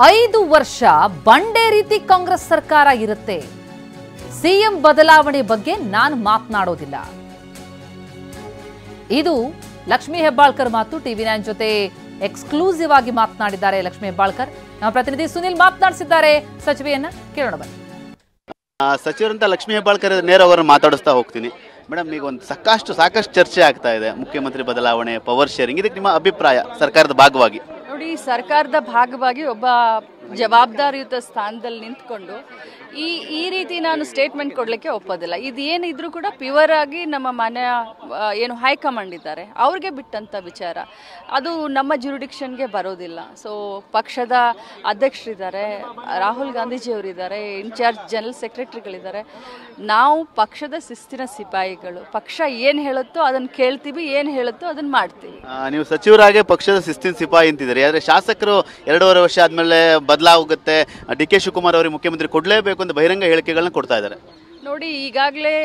5 ವರ್ಷ ಬಂಡೆ ರೀತಿ ಕಾಂಗ್ರೆಸ್ ಸರ್ಕಾರ ಇರುತ್ತೆ. ಸಿಎಂ ಬದಲಾವಣೆ ಬಗ್ಗೆ ನಾನು ಮಾತನಾಡೋದಿಲ್ಲ. ಇದು ಲಕ್ಷ್ಮೀ ಹೆಬ್ಬಾಳ್ಕರ್ ಮಾತು. ಟಿವಿ9 ಜೊತೆ ಎಕ್ಸ್ಕ್ಲೂಸಿವ್ ಆಗಿ ಮಾತನಾಡಿದ್ದಾರೆ ಲಕ್ಷ್ಮೀ ಹೆಬ್ಬಾಳ್ಕರ್. ನಮ್ಮ ಪ್ರತಿನಿಧಿ ಸುನಿಲ್ ಮಾತನಾಡಿಸಿದ್ದಾರೆ ಸಚಿವೆಯನ್ನ. ಕೇಳೋಣ ಬನ್ನಿ. ಸಚಿವರಂತ ಲಕ್ಷ್ಮೀ ಹೆಬ್ಬಾಳ್ಕರ್ ನೇರ ಅವರನ್ನು ಮಾತಾಡಿಸ್ತಾ ಹೋಗ್ತೀನಿ. ಮೇಡಮ್, ಈಗ ಒಂದು ಸಾಕಷ್ಟು ಚರ್ಚೆ ಆಗ್ತಾ ಇದೆ, ಮುಖ್ಯಮಂತ್ರಿ ಬದಲಾವಣೆ, ಪವರ್ ಶೇರಿಂಗ್. ಇದಕ್ಕೆ ನಿಮ್ಮ ಅಭಿಪ್ರಾಯ ಸರ್ಕಾರದ ಭಾಗವಾಗಿ? ನೋಡಿ, ಸರ್ಕಾರದ ಭಾಗವಾಗಿ ಒಬ್ಬ ಜವಾಬ್ದಾರಿಯುತ ಸ್ಥಾನದಲ್ಲಿ ನಿಂತ್ಕೊಂಡು ಈ ರೀತಿ ನಾನು ಸ್ಟೇಟ್ಮೆಂಟ್ ಕೊಡಲಿಕ್ಕೆ ಒಪ್ಪೋದಿಲ್ಲ. ಇದೇನಿದ್ರು ಕೂಡ ಪ್ಯೂರ್ ಆಗಿ ನಮ್ಮ ಮನೆಯ ಏನು ಹೈಕಮಾಂಡ್ ಇದ್ದಾರೆ ಅವ್ರಿಗೆ ಬಿಟ್ಟಂಥ ವಿಚಾರ, ಅದು ನಮ್ಮ ಜ್ಯೂರಿಡಿಕ್ಷನ್ಗೆ ಬರೋದಿಲ್ಲ. ಸೊ ಪಕ್ಷದ ಅಧ್ಯಕ್ಷರಿದ್ದಾರೆ, ರಾಹುಲ್ ಗಾಂಧೀಜಿಯವರಿದ್ದಾರೆ, ಇನ್ಚಾರ್ಜ್ ಜನರಲ್ ಸೆಕ್ರೆಟರಿಗಳಿದ್ದಾರೆ. ನಾವು ಪಕ್ಷದ ಶಿಸ್ತಿನ ಸಿಪಾಯಿಗಳು. ಪಕ್ಷ ಏನು ಹೇಳುತ್ತೋ ಅದನ್ನು ಕೇಳ್ತೀವಿ, ಏನು ಹೇಳುತ್ತೋ ಅದನ್ನು ಮಾಡ್ತೀವಿ. ನೀವು ಸಚಿವರಾಗೆ ಪಕ್ಷದ ಶಿಸ್ತಿನ ಸಿಪಾಯಿ ಅಂತಿದ್ದೀರಿ, ಆದರೆ ಶಾಸಕರು 2.5 ವರ್ಷ ಆದಮೇಲೆ ಬದಲಾಗುತ್ತೆ, ಡಿ.ಕೆ. ಶಿವಕುಮಾರ್ ಅವರಿಗೆ ಮುಖ್ಯಮಂತ್ರಿ ಕೊಡಲೇಬೇಕು ಅಂತ ಬಹಿರಂಗ ಹೇಳಿಕೆಗಳನ್ನ ಕೊಡ್ತಾ ಇದ್ದಾರೆ. ನೋಡಿ, ಈಗಾಗಲೇ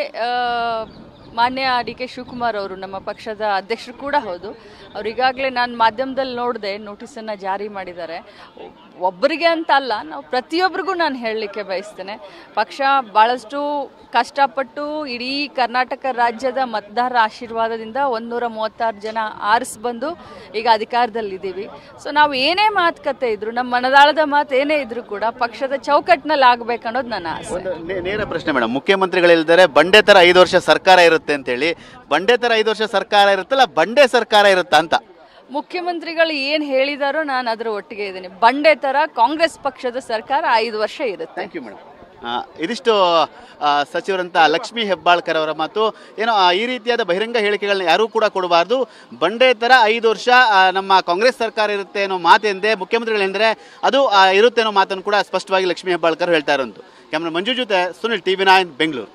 ಮಾನ್ಯ ಡಿ.ಕೆ. ಶಿವಕುಮಾರ್ ಅವರು ನಮ್ಮ ಪಕ್ಷದ ಅಧ್ಯಕ್ಷರು ಕೂಡ ಹೌದು. ಅವ್ರು ಈಗಾಗಲೇ ನಾನು ಮಾಧ್ಯಮದಲ್ಲಿ ನೋಡಿದೆ, ನೋಟಿಸನ್ನು ಜಾರಿ ಮಾಡಿದ್ದಾರೆ. ಒಬ್ಬರಿಗೆ ಅಂತ ಅಲ್ಲ, ನಾವು ಪ್ರತಿಯೊಬ್ಬರಿಗೂ ನಾನು ಹೇಳಲಿಕ್ಕೆ ಬಯಸ್ತೇನೆ, ಪಕ್ಷ ಭಾಳಷ್ಟು ಕಷ್ಟಪಟ್ಟು ಇಡೀ ಕರ್ನಾಟಕ ರಾಜ್ಯದ ಮತದಾರರ ಆಶೀರ್ವಾದದಿಂದ 136 ಜನ ಆರಿಸಿ ಬಂದು ಈಗ ಅಧಿಕಾರದಲ್ಲಿದ್ದೀವಿ. ಸೊ ನಾವು ಏನೇ ಮಾತುಕತೆ ಇದ್ರು, ನಮ್ಮ ಮನದಾಳದ ಮಾತು ಏನೇ ಇದ್ರು ಕೂಡ ಪಕ್ಷದ ಚೌಕಟ್ಟಿನಲ್ಲಿ ಆಗಬೇಕನ್ನೋದು ನನ್ನ ಆಸೆ. ನೇರ ಪ್ರಶ್ನೆ ಮೇಡಮ್, ಮುಖ್ಯಮಂತ್ರಿಗಳಿಲ್ದರೆ ಬಂಡೆ ಥರ 5 ವರ್ಷ ಸರ್ಕಾರ ಇರುತ್ತೆ ಅಂತೇಳಿ, ಬಂಡೆ ಥರ 5 ವರ್ಷ ಸರ್ಕಾರ ಇರುತ್ತಲ್ಲ, ಬಂಡೆ ಸರ್ಕಾರ ಇರುತ್ತಾ ಅಂತ? ಮುಖ್ಯಮಂತ್ರಿಗಳು ಏನು ಹೇಳಿದಾರೋ ನಾನು ಅದರ ಒಟ್ಟಿಗೆ ಇದ್ದೀನಿ. ಬಂಡೆ ಥರ ಕಾಂಗ್ರೆಸ್ ಪಕ್ಷದ ಸರ್ಕಾರ 5 ವರ್ಷ ಇರುತ್ತೆ. Thank you madam. ಇದಿಷ್ಟು ಸಚಿವರಂತ ಲಕ್ಷ್ಮೀ ಹೆಬ್ಬಾಳ್ಕರ್ ಅವರ ಮಾತು. ಏನೋ ಈ ರೀತಿಯಾದ ಬಹಿರಂಗ ಹೇಳಿಕೆಗಳನ್ನ ಯಾರೂ ಕೂಡ ಕೊಡಬಾರ್ದು. ಬಂಡೆ ಥರ 5 ವರ್ಷ ನಮ್ಮ ಕಾಂಗ್ರೆಸ್ ಸರ್ಕಾರ ಇರುತ್ತೆ ಅನ್ನೋ ಮಾತೆಂದೇ ಮುಖ್ಯಮಂತ್ರಿಗಳೆಂದರೆ ಅದು ಇರುತ್ತೆ ಅನ್ನೋ ಮಾತನ್ನು ಕೂಡ ಸ್ಪಷ್ಟವಾಗಿ ಲಕ್ಷ್ಮೀ ಹೆಬ್ಬಾಳ್ಕರ್ ಹೇಳ್ತಾ ಇರೋದು. ಕ್ಯಾಮ್ರಾ ಮಂಜು ಜೊತೆ ಸುನಿಲ್, ಟಿವಿ9 ಬೆಂಗಳೂರು.